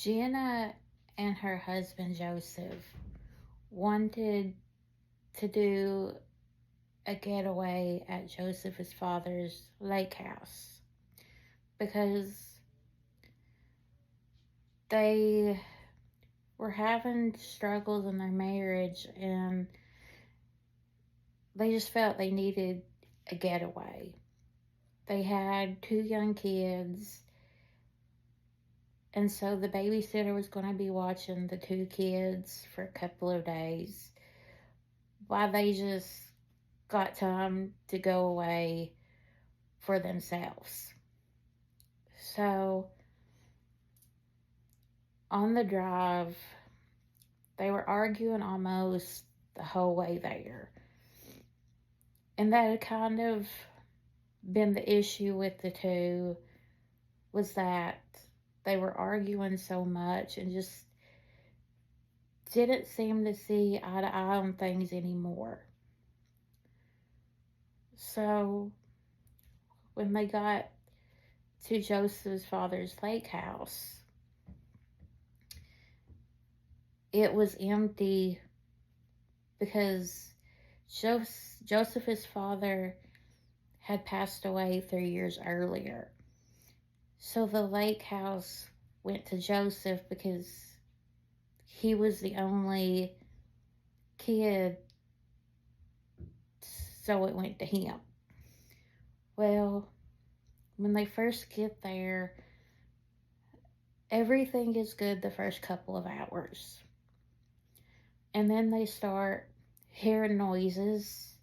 Jenna and her husband Joseph wanted to do a getaway at Joseph's father's lake house because they were having struggles in their marriage and they just felt they needed a getaway. They had 2 young kids, and so the babysitter was going to be watching the 2 kids for a couple of days while they just got time to go away for themselves. So on the drive, they were arguing almost the whole way there. And that had kind of been the issue with the two, was that they were arguing so much and just didn't seem to see eye to eye on things anymore. So when they got to Joseph's father's lake house, it was empty because Joseph's father had passed away 3 years earlier. So the lake house went to Joseph because he was the only kid, so it went to him. Well, when they first get there, everything is good the first couple of hours. And then they start hearing noises,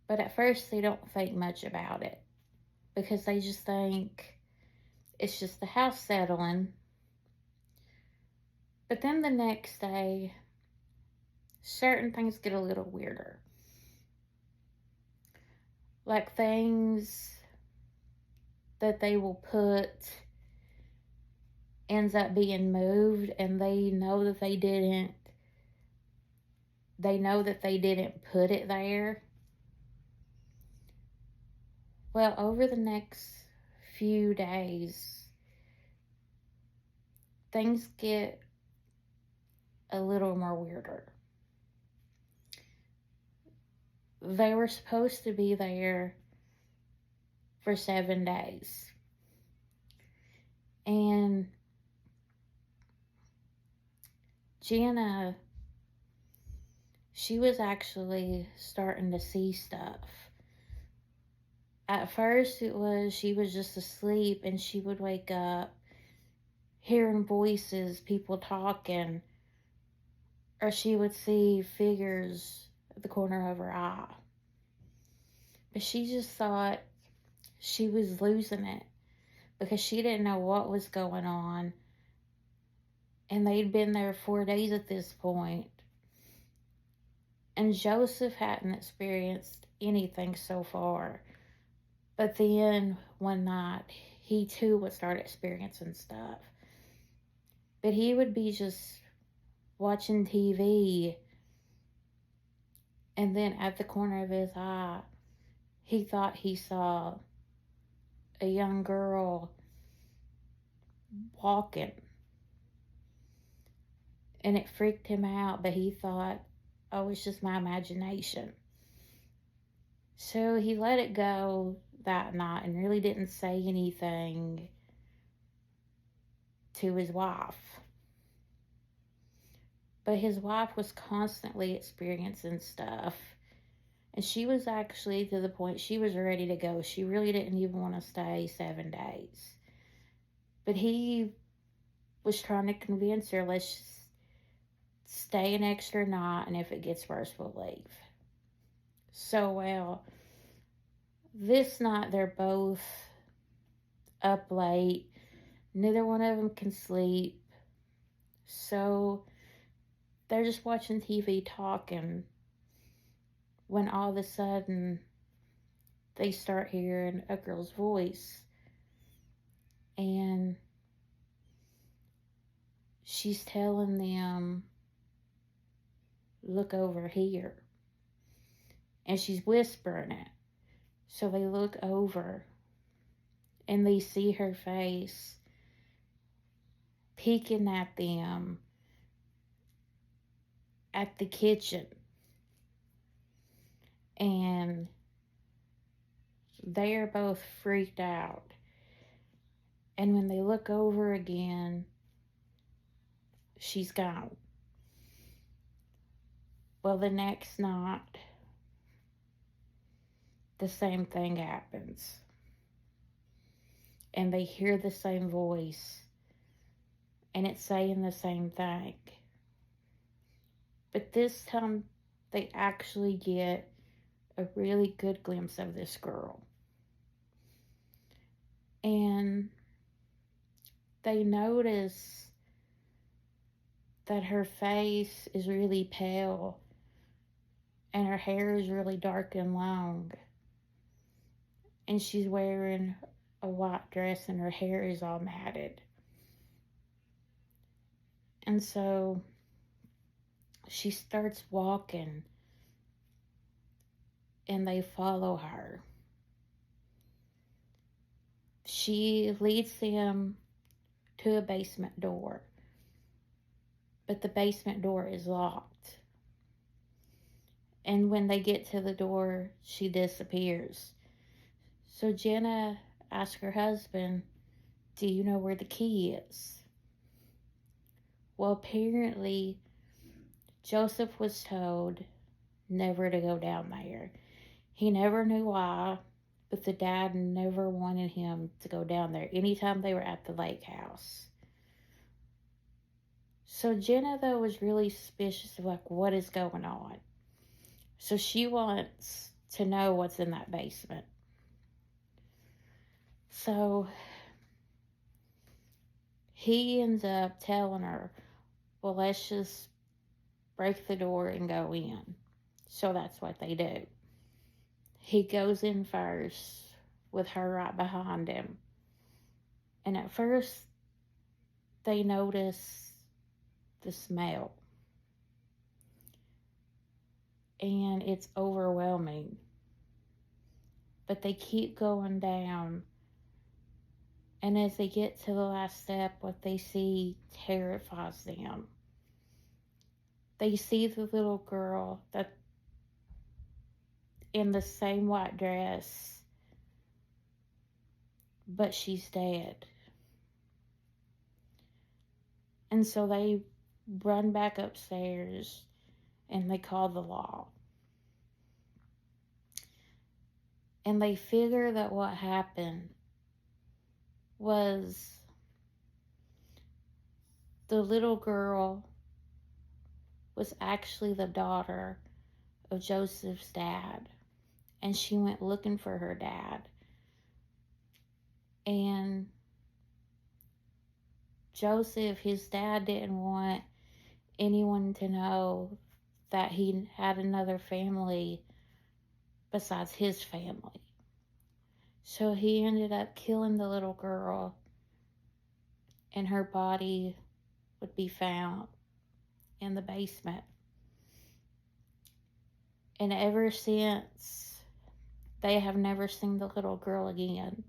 but at first they don't think much about it because they just think it's just the house settling. But then the next day, certain things get a little weirder. Like things that they will put ends up being moved, and they know that they didn't put it there. Well, over the next few days, things get a little more weirder. They were supposed to be there for 7 days. And Jenna, she was actually starting to see stuff. At first she was just asleep and she would wake up hearing voices, people talking, or she would see figures at the corner of her eye. But she just thought she was losing it because she didn't know what was going on. And they'd been there 4 days at this point. And Joseph hadn't experienced anything so far. But then one night, he too would start experiencing stuff. But he would be just watching TV, and then at the corner of his eye, he thought he saw a young girl walking. And it freaked him out, but he thought, oh, it's just my imagination. So he let it go that night and really didn't say anything to his wife. But his wife was constantly experiencing stuff. And she was actually to the point she was ready to go. She really didn't even want to stay 7 days. But he was trying to convince her, let's just stay an extra night, and if it gets worse, we'll leave. So, well, this night they're both up late. Neither one of them can sleep. So they're just watching TV talking when all of a sudden they start hearing a girl's voice. And she's telling them, look over here. And she's whispering it. So they look over and they see her face peeking at them at the kitchen. And they are both freaked out. And when they look over again, she's gone. Well, the next night, the same thing happens. And they hear the same voice. And it's saying the same thing. But this time, they actually get a really good glimpse of this girl. And they notice that her face is really pale and her hair is really dark and long. And she's wearing a white dress and her hair is all matted. And so she starts walking and they follow her. She leads them to a basement door, but the basement door is locked. And when they get to the door, she disappears. So Jenna asks her husband, "Do you know where the key is?" Well, apparently, Joseph was told never to go down there. He never knew why, but the dad never wanted him to go down there anytime they were at the lake house. So Jenna, though, was really suspicious of like what is going on. So she wants to know what's in that basement. So he ends up telling her, well, let's just break the door and go in. So that's what they do. He goes in first with her right behind him. And at first, they notice the smell. And it's overwhelming. But they keep going down. And as they get to the last step, what they see terrifies them. They see the little girl that in the same white dress, but she's dead. And so they run back upstairs and they call the law. And they figure that what happened was the little girl was actually the daughter of Joseph's dad. And she went looking for her dad. And Joseph, his dad, didn't want anyone to know that he had another family besides his family. So he ended up killing the little girl, and her body would be found in the basement. And ever since, they have never seen the little girl again.